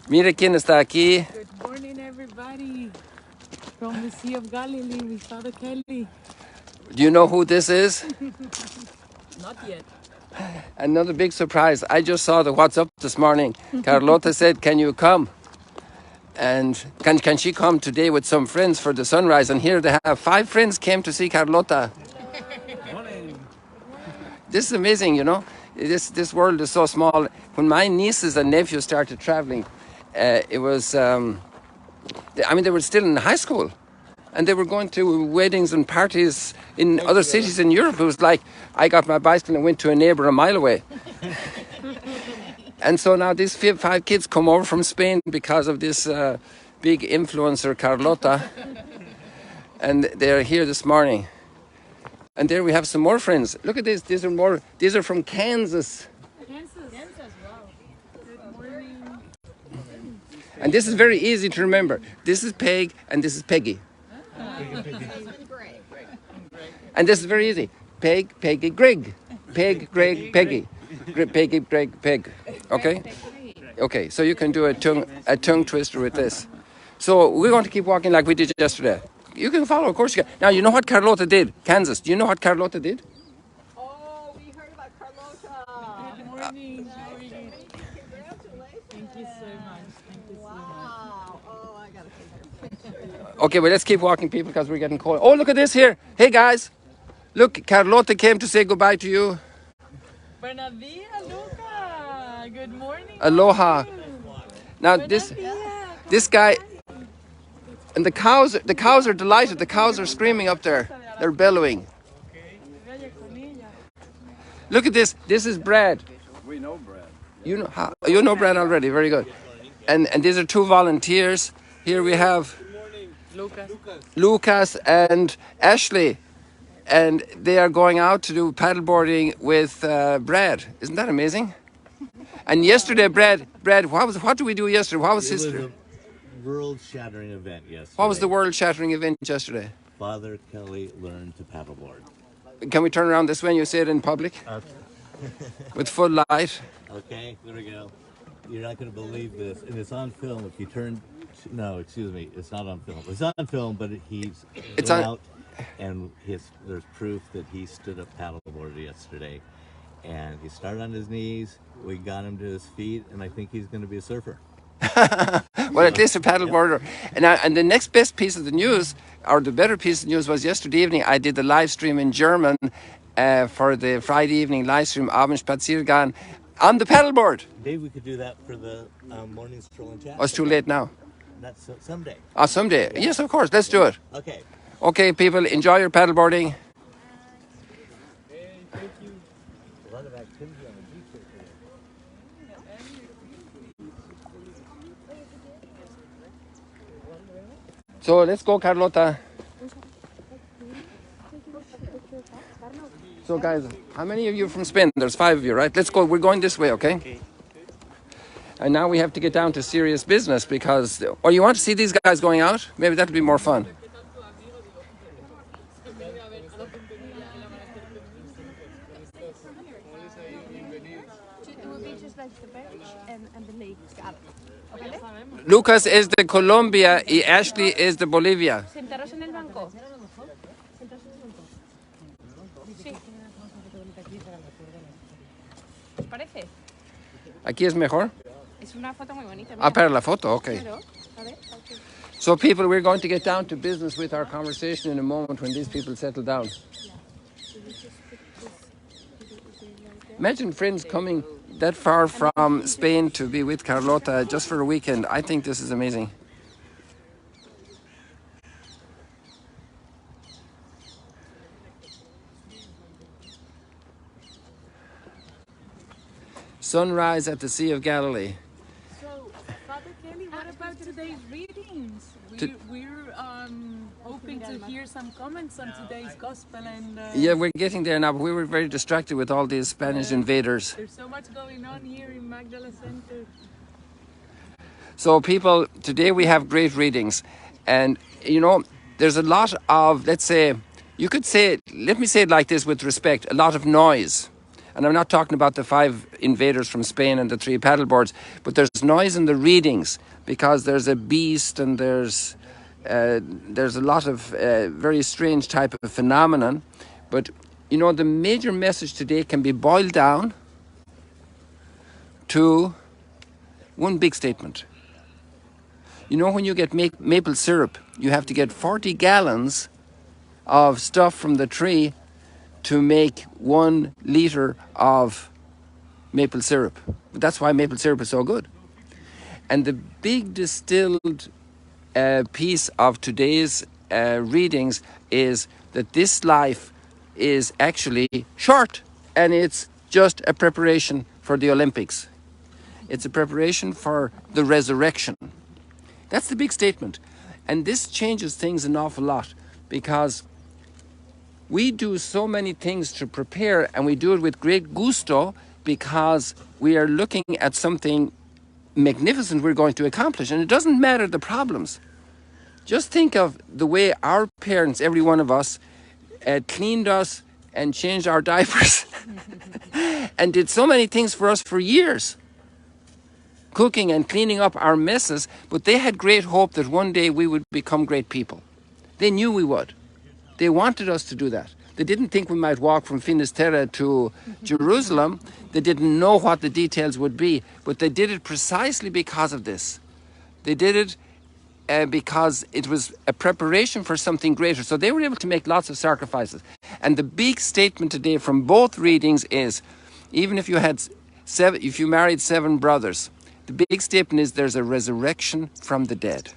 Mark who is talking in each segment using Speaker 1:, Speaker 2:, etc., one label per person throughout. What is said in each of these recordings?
Speaker 1: Mire quién está aquí.
Speaker 2: Good morning, everybody. From the Sea of Galilee with Father Kelly.
Speaker 1: Do you know who this is?
Speaker 2: Not yet.
Speaker 1: Another big surprise. I just saw the WhatsApp this morning. Carlota said, can you come? And can she come today with some friends for the sunrise? And here they have 5 friends came to see Carlota. This is amazing, you know. This world is so small. When my nieces and nephews started traveling, it was, they were still in high school. And they were going to weddings and parties in other cities in Europe. It was like, I got my bicycle and went to a neighbor a mile away. And so now these 5 kids come over from Spain because of this big influencer, Carlota. And they're here this morning. And there we have some more friends. Look at this. These are from Kansas.
Speaker 2: Kansas, wow. Good morning.
Speaker 1: And this is very easy to remember. This is Peg and this is Peggy. And this is very easy. Peg, Peggy, Greg. Peg, Greg, Peggy. Peggy, Greg, Peg. Okay? Okay, so you can do a tongue twister with this. So we're going to keep walking like we did yesterday. You can follow, of course you can. Now, you know what Carlota did? Kansas, do you know what Carlota did?
Speaker 3: Oh, we heard about Carlota.
Speaker 2: Good morning.
Speaker 3: Congratulations.
Speaker 2: Thank you so much.
Speaker 3: Wow. Oh, I got to take your picture.
Speaker 1: Okay, well, let's keep walking, people, because we're getting cold. Oh, look at this here. Hey, guys. Look, Carlota came to say goodbye to you.
Speaker 2: Buenos dias, Luca. Good morning.
Speaker 1: Aloha. Now, this guy, and the cows are delighted. The cows are screaming up there. They're bellowing. Look at this. This is Brad.
Speaker 4: We know Brad.
Speaker 1: You know Brad already. Very good. And these are 2 volunteers. Here we have Lucas and Ashley. And they are going out to do paddleboarding with Brad. Isn't that amazing? And yesterday, Brad, what did we do yesterday? What was history?
Speaker 4: It was a world-shattering event yesterday.
Speaker 1: What was the world-shattering event yesterday?
Speaker 4: Father Kelly learned to paddleboard.
Speaker 1: Can we turn around this way and you say it in public? With full light.
Speaker 4: Okay, there we go. You're not going to believe this. And it's on film. If you turn... No, excuse me. It's not on film. It's on film, but it's out. And there's proof that he stood up paddleboard yesterday. And he started on his knees. We got him to his feet. And I think he's going to be a surfer.
Speaker 1: Well, at least a paddleboarder. And the next best piece of the news, or the better piece of the news, was yesterday evening I did the live stream in German for the Friday evening live stream, Abendspaziergang, on the paddleboard.
Speaker 4: Dave, we could do that for the morning stroll and chat.
Speaker 1: Oh, it's too late now.
Speaker 4: That's someday.
Speaker 1: Oh, someday. Yeah. Yes, of course. Let's do it.
Speaker 4: Okay.
Speaker 1: Okay, people, enjoy your paddleboarding.
Speaker 4: Hey, thank you. A lot of activity on the beach today.
Speaker 1: So let's go, Carlota. So guys, how many of you are from Spain? There's 5 of you, right? Let's go. We're going this way, okay? And now we have to get down to serious business because... Oh, you want to see these guys going out? Maybe that'll be more fun. Lucas es de Colombia y Ashley es de Bolivia.
Speaker 5: Sentaros en el banco. Sí. ¿Os parece?
Speaker 1: ¿Aquí es mejor?
Speaker 5: Es una foto muy bonita.
Speaker 1: Ah, para la foto, okay.
Speaker 5: Claro. A ver,
Speaker 1: So people, we're going to get down to business with our conversation in a moment when these people settle down. Imagine friends coming that far from Spain to be with Carlota just for a weekend. I think this is amazing. Sunrise at the Sea of Galilee.
Speaker 2: So, Father Kelly, what about today's readings? We're hoping to hear some comments on today's gospel and...
Speaker 1: Yeah, we're getting there now, but we were very distracted with all these Spanish invaders.
Speaker 2: There's so much going on here in Magdala Center.
Speaker 1: So people, today we have great readings. And, you know, there's a lot of, let's say, you could say, let me say it like this with respect, a lot of noise. And I'm not talking about the 5 invaders from Spain and the 3 paddleboards, but there's noise in the readings because there's a beast and there's a lot of very strange type of phenomenon. But, you know, the major message today can be boiled down to one big statement. You know, when you get maple syrup, you have to get 40 gallons of stuff from the tree to make 1 liter of maple syrup. But that's why maple syrup is so good. And the big distilled piece of today's readings is that this life is actually short, and it's just a preparation for the Olympics. It's a preparation for the resurrection. That's the big statement. And this changes things an awful lot, because we do so many things to prepare, and we do it with great gusto because we are looking at something magnificent we're going to accomplish. And it doesn't matter the problems. Just think of the way our parents, every one of us, cleaned us and changed our diapers and did so many things for us for years, cooking and cleaning up our messes. But they had great hope that one day we would become great people. They knew we would. They wanted us to do that. They didn't think we might walk from Finisterre to Jerusalem. They didn't know what the details would be, but they did it precisely because of this. They did it because it was a preparation for something greater. So they were able to make lots of sacrifices. And the big statement today from both readings is, even if you married 7 brothers, the big statement is there's a resurrection from the dead.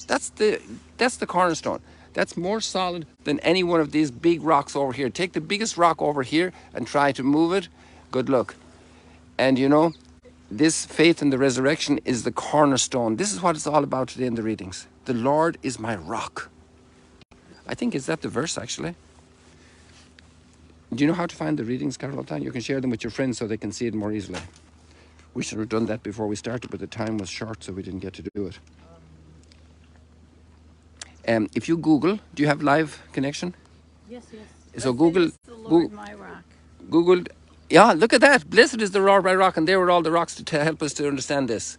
Speaker 1: That's the cornerstone. That's more solid than any one of these big rocks over here. Take the biggest rock over here and try to move it. Good luck. And you know, this faith in the resurrection is the cornerstone. This is what it's all about today in the readings. The Lord is my rock. I think, is that the verse actually? Do you know how to find the readings, Carlota? You can share them with your friends so they can see it more easily. We should have done that before we started, but the time was short, so we didn't get to do it. If you Google, do you have live connection?
Speaker 3: Yes.
Speaker 1: So Google,
Speaker 3: the Lord, my rock.
Speaker 1: Google, yeah, look at that. Blessed is the Lord my rock, and there were all the rocks to help us to understand this.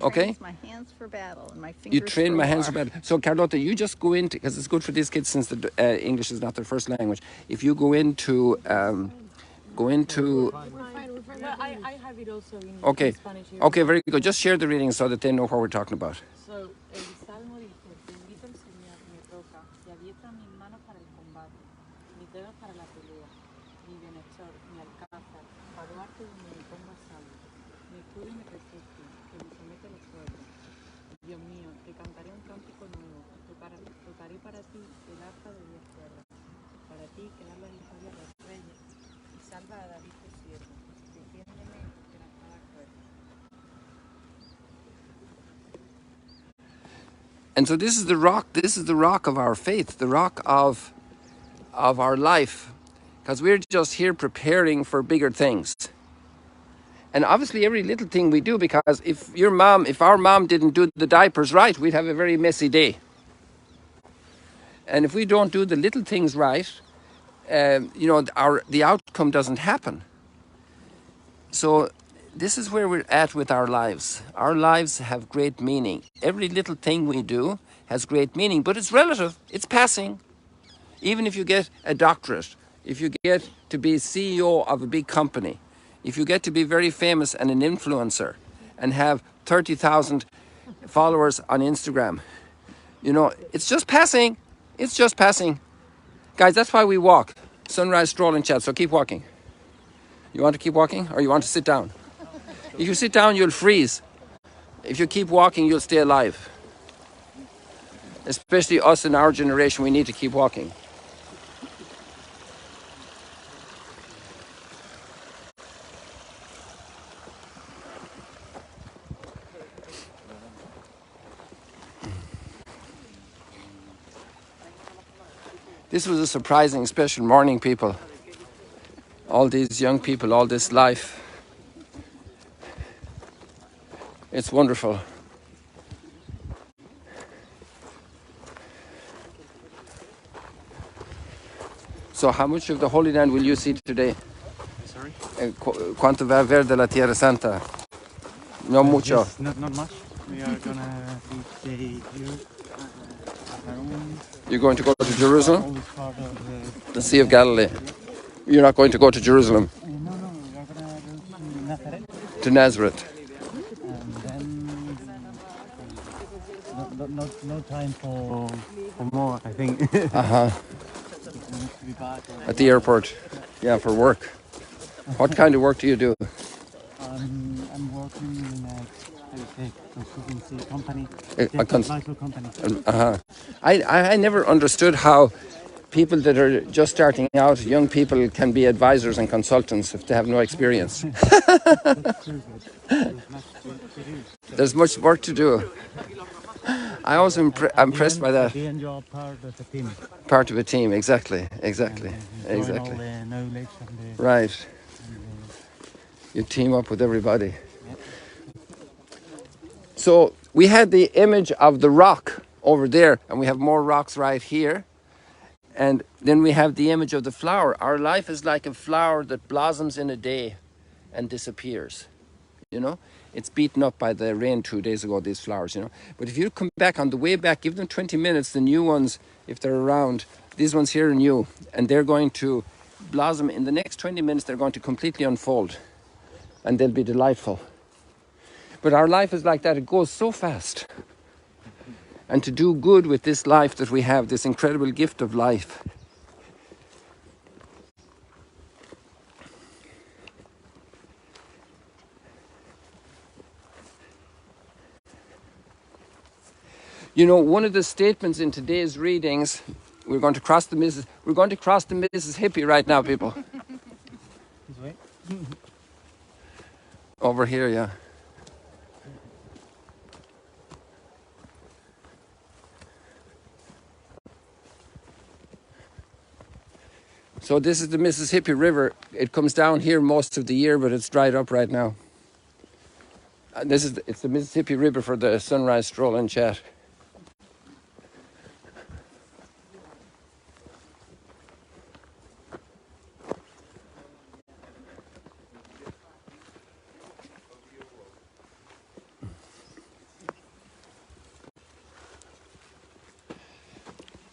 Speaker 1: Okay?
Speaker 3: My hands for battle and my fingers
Speaker 1: You train
Speaker 3: for
Speaker 1: my hands for
Speaker 3: war.
Speaker 1: battle. So Carlota, you just go into, because it's good for these kids since the English is not their first language. If you go into,
Speaker 2: Well, I have it also in
Speaker 1: okay,
Speaker 2: Spanish here.
Speaker 1: okay, very good. Just share the reading so that they know what we're talking about.
Speaker 2: So, el Salmo dice, bendito el Señor, mi roca, y adiestra mis manos para el combate, mis dedos para la pelea, mi bienhechor, mi alcázar, baluarte donde me pongo a salvo, mi escudo y mi refugio, que me somete a los pueblos. Dios mío, te cantaré un cántico nuevo, tocaré para ti el arpa de 10 cuerdas, para ti que das la victoria a los reyes, y salva a David tu siervo, defiéndeme de la espada cruel.
Speaker 1: And so this is the rock of our faith, the rock of our life, because we're just here preparing for bigger things. And obviously every little thing we do, because if our mom didn't do the diapers right, we'd have a very messy day. And if we don't do the little things right, you know, the outcome doesn't happen. So this is where we're at with our lives. Our lives have great meaning. Every little thing we do has great meaning, but it's relative, it's passing. Even if you get a doctorate, if you get to be CEO of a big company, if you get to be very famous and an influencer and have 30,000 followers on Instagram, you know, it's just passing. It's just passing. Guys, that's why we walk. Sunrise stroll and chat, so keep walking. You want to keep walking or you want to sit down? If you sit down, you'll freeze. If you keep walking, you'll stay alive. Especially us in our generation, we need to keep walking. This was a surprising, special morning, people. All these young people, all this life. It's wonderful. So how much of the Holy Land will you see today? ¿Cuánto va a haber de la Tierra Santa? No mucho.
Speaker 6: Yes, not much. We are gonna be here around
Speaker 1: You're going to go to Jerusalem?
Speaker 6: all this part of
Speaker 1: The Sea of Galilee. You're not going to go to Jerusalem,
Speaker 6: no, we are gonna go to Nazareth,
Speaker 1: to Nazareth.
Speaker 6: and then no time for more. I think.
Speaker 1: Uh-huh.
Speaker 6: We need to be back.
Speaker 1: At the airport. Yeah, for work. What kind of work do you do?
Speaker 6: I'm working in a consultancy company,
Speaker 1: A
Speaker 6: advisor company.
Speaker 1: Uh-huh. I never understood how people that are just starting out, young people, can be advisors and consultants if they have no experience.
Speaker 6: That's true, but there's much to do.
Speaker 1: There's much work to do. I was impressed by that.
Speaker 6: At the end, you're part of the team.
Speaker 1: Part of a team, exactly.
Speaker 6: Enjoying
Speaker 1: Exactly.
Speaker 6: all the knowledge and the,
Speaker 1: Right. You team up with everybody. So we had the image of the rock over there, and we have more rocks right here. And then we have the image of the flower. Our life is like a flower that blossoms in a day and disappears. You know, it's beaten up by the rain 2 days ago, these flowers, you know. But if you come back on the way back, give them 20 minutes, the new ones, if they're around, these ones here are new, and they're going to blossom. In the next 20 minutes, they're going to completely unfold, and they'll be delightful. But our life is like that. It goes so fast. And to do good with this life that we have, this incredible gift of life, you know, one of the statements in today's readings, we're going to cross the Mississippi right now, people.
Speaker 6: this way.
Speaker 1: Over here, yeah. So this is the Mississippi River. It comes down here most of the year, but it's dried up right now. And it's the Mississippi River for the sunrise stroll and chat.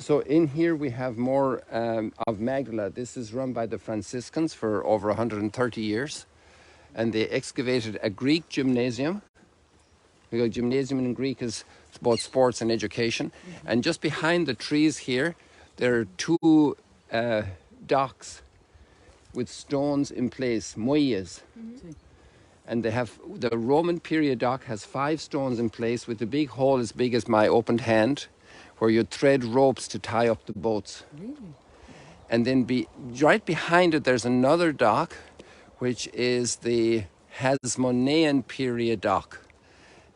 Speaker 1: So in here we have more of Magdala. This is run by the Franciscans for over 130 years. And they excavated a Greek gymnasium. Because gymnasium in Greek is both sports and education. And just behind the trees here, there are two docks with stones in place, moyas. And they have, the Roman period dock has 5 stones in place with a big hole as big as my opened hand, where you thread ropes to tie up the boats.
Speaker 2: Really?
Speaker 1: And then right behind it, there's another dock, which is the Hasmonean period dock.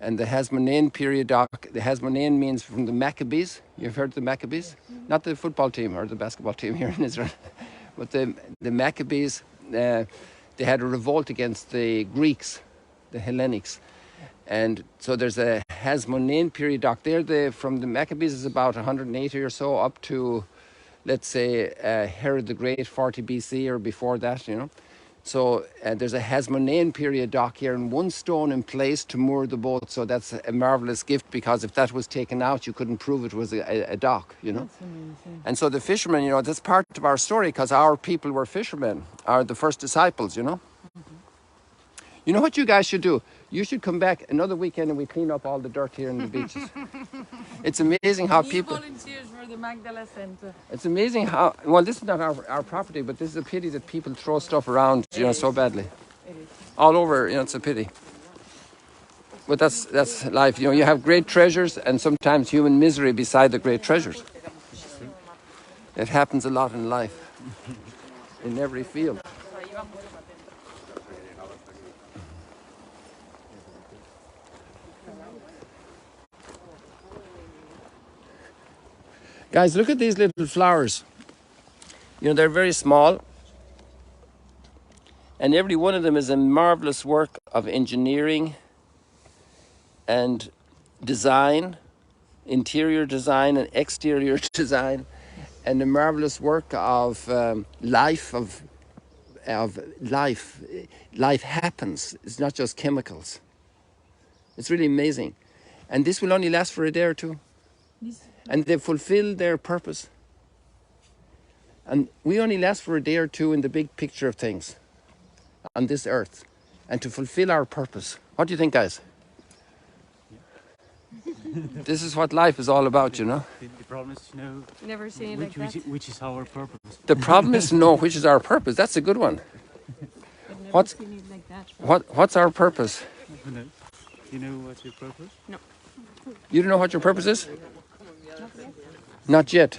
Speaker 1: And the Hasmonean period dock, the Hasmonean means from the Maccabees. You've heard of the Maccabees? Not the football team or the basketball team here in Israel, but the Maccabees, they had a revolt against the Greeks, the Hellenics. And so there's a Hasmonean period dock there. From the Maccabees is about 180 or so up to, let's say, Herod the Great, 40 BC or before that, you know. So there's a Hasmonean period dock here and 1 stone in place to moor the boat. So that's a marvelous gift, because if that was taken out, you couldn't prove it was a dock, you know.
Speaker 2: That's amazing.
Speaker 1: And so the fishermen, you know, that's part of our story, because our people were fishermen, are the first disciples, you know. You know what you guys should do? You should come back another weekend and we clean up all the dirt here in the beaches. It's amazing how people...
Speaker 2: volunteers for the Magdala Center.
Speaker 1: It's amazing how... Well, this is not our property, but this is a pity that people throw stuff around, you know, so badly.
Speaker 2: It is.
Speaker 1: All over, you know, it's a pity. But that's life. You know, you have great treasures and sometimes human misery beside the great treasures. It happens a lot in life, in every field. Guys, look at these little flowers. You know, they're very small. And every one of them is a marvelous work of engineering and design, interior design and exterior design, and a marvelous work of life, of life. Life happens. It's not just chemicals. It's really amazing. And this will only last for a day or two. And they fulfill their purpose. And we only last for a day or two in the big picture of things on this earth. And to fulfill our purpose. What do you think, guys? This is what life is all about, you know.
Speaker 6: The problem is to know
Speaker 5: Never seen it like that.
Speaker 6: which is our purpose.
Speaker 1: The problem is to know which is our purpose. That's a good one.
Speaker 2: I've never
Speaker 1: What's-
Speaker 2: seen it like that.
Speaker 1: What's our purpose?
Speaker 6: No. You know what's your purpose?
Speaker 1: You don't know what your purpose is? Not yet.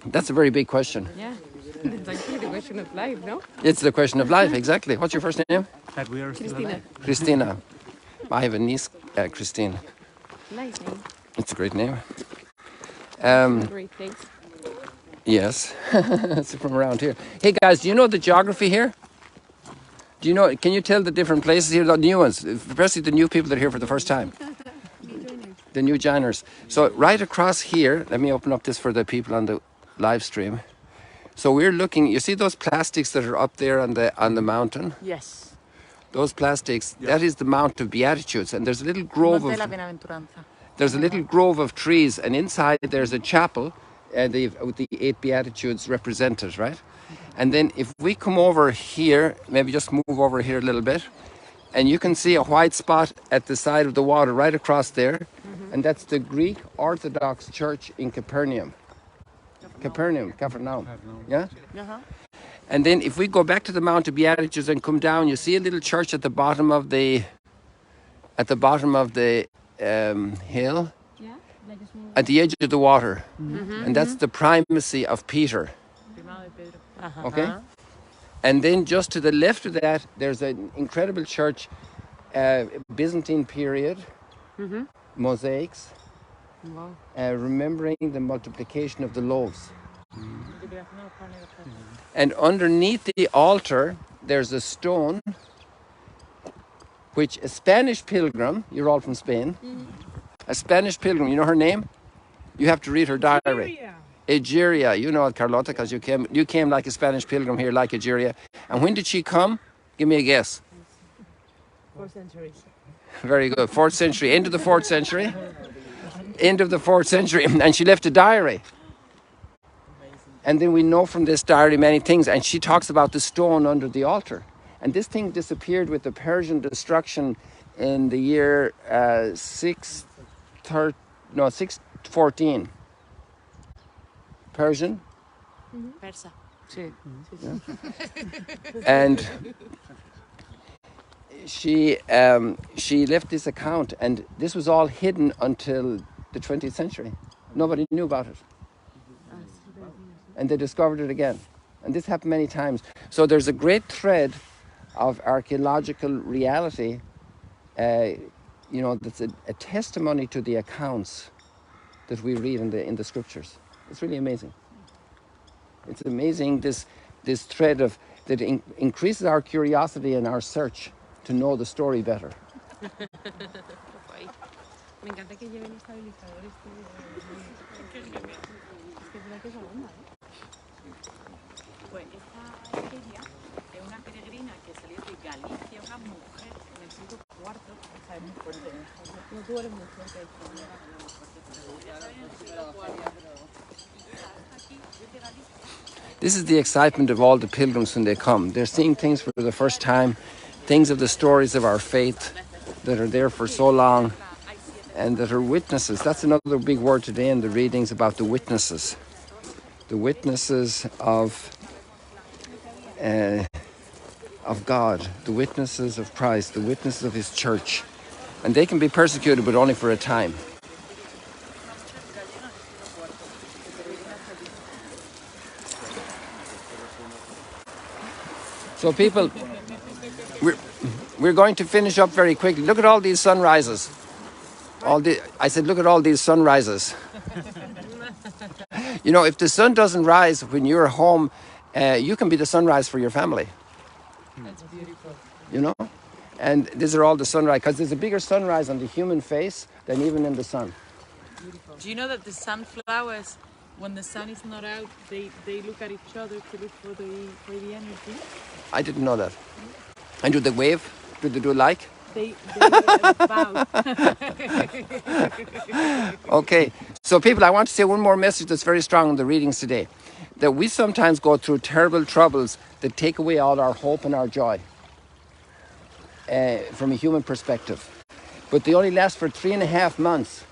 Speaker 1: That's a very big question.
Speaker 5: Yeah. It's actually the question of life, no?
Speaker 1: It's the question of life, exactly. What's your first name?
Speaker 6: That we are still
Speaker 5: Christina.
Speaker 6: alive.
Speaker 1: Christina. I have a niece, Christine.
Speaker 5: Nice name.
Speaker 1: It's a great name.
Speaker 5: Great, thanks.
Speaker 1: Yes, it's from around here. Hey guys, do you know the geography here? Do you know? Can you tell the different places here, the new ones, especially the new people that are here for the first time? The new joiners. So right across here, let me open up this for the people on the live stream. So we're looking. You see those plastics that are up there on the mountain?
Speaker 7: Yes.
Speaker 1: Those plastics. That is the Mount of Beatitudes, and there's a little grove
Speaker 7: Monte
Speaker 1: of.
Speaker 7: de la Bienaventuranza.
Speaker 1: There's a little grove of trees, and inside there's a chapel with the 8 Beatitudes represented, right? And then if we come over here, maybe just move over here a little bit, and you can see a white spot at the side of the water right across there, and that's the Greek Orthodox Church in Capernaum. Capernaum. Yeah?
Speaker 7: Uh-huh.
Speaker 1: And then if we go back to the Mount of Beatitudes and come down, you see a little church at the bottom of the hill,
Speaker 2: Yeah, like a small.
Speaker 1: at the edge of the water, and that's the primacy of Peter.
Speaker 7: Uh-huh.
Speaker 1: Okay, and then just to the left of that, there's an incredible church, Byzantine period, mosaics,
Speaker 7: Wow.
Speaker 1: remembering the multiplication of the loaves. And underneath the altar, there's a stone which a Spanish pilgrim, you're all from Spain, a Spanish pilgrim, you know her name? You have to read her diary. Egeria, you know it, Carlota, because you came like a Spanish pilgrim here, like Egeria. And when did she come? Give me a guess.
Speaker 7: 4 centuries.
Speaker 1: Very good. 4th century, end of the 4th century. End of the 4th century, and she left a diary. And then we know from this diary many things, and she talks about the stone under the altar. And this thing disappeared with the Persian destruction in the year 614. Persian.
Speaker 7: Persa. Sí.
Speaker 1: And she left this account, and this was all hidden until the 20th century. Nobody knew about it. And they discovered it again. And this happened many times. So there's a great thread of archaeological reality, that's a testimony to the accounts that we read in the scriptures. It's really amazing. It's amazing, this thread that increases our curiosity and our search to know the story better.
Speaker 5: Me encanta que lleven estabilizadores. Es que es verdad que es bomba, ¿eh?
Speaker 2: Pues esta ella es una peregrina que salió de Galicia, una mujer en el siglo IV, o sea, es muy fuerte.
Speaker 5: No, tú eres muy fuerte.
Speaker 1: This is the excitement of all the pilgrims when they come. They're seeing things for the first time, things of the stories of our faith that are there for so long and that are witnesses. That's another big word today in the readings about the witnesses. The witnesses of God, the witnesses of Christ, the witnesses of His church. And they can be persecuted, but only for a time. So people, we're going to finish up very quickly. Look at all these sunrises. I said, look at all these sunrises. You know, if the sun doesn't rise when you're home, you can be the sunrise for your family.
Speaker 7: That's beautiful.
Speaker 1: You know? And these are all the sunrise, because there's a bigger sunrise on the human face than even in the sun.
Speaker 7: Do you know that the sunflowers
Speaker 2: when the sun is not out, they look at each other to look for the energy.
Speaker 1: I didn't know that. And do they wave? Do they do like?
Speaker 2: They bow.
Speaker 1: Okay, so people, I want to say one more message that's very strong in the readings today. That we sometimes go through terrible troubles that take away all our hope and our joy from a human perspective. But they only last for 3.5 months.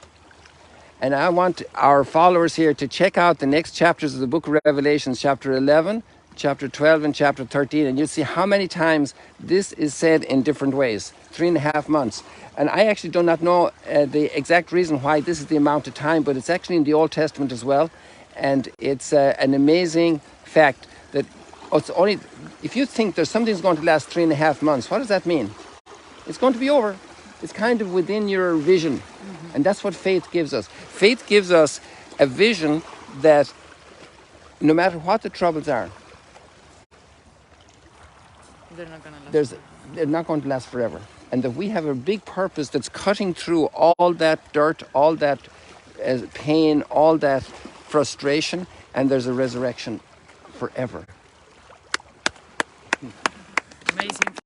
Speaker 1: And I want our followers here to check out the next chapters of the book of Revelation, chapter 11, chapter 12, and chapter 13. And you'll see how many times this is said in different ways. 3.5 months. And I actually do not know the exact reason why this is the amount of time, but it's actually in the Old Testament as well. And it's an amazing fact that it's only, if you think there's something's going to last 3.5 months, what does that mean? It's going to be over. It's kind of within your vision. And that's what faith gives us. Faith gives us a vision that no matter what the troubles are,
Speaker 2: They're not gonna last.
Speaker 1: they're not going to last forever. And that we have a big purpose that's cutting through all that dirt, all that pain, all that frustration, and there's a resurrection forever.
Speaker 2: Amazing.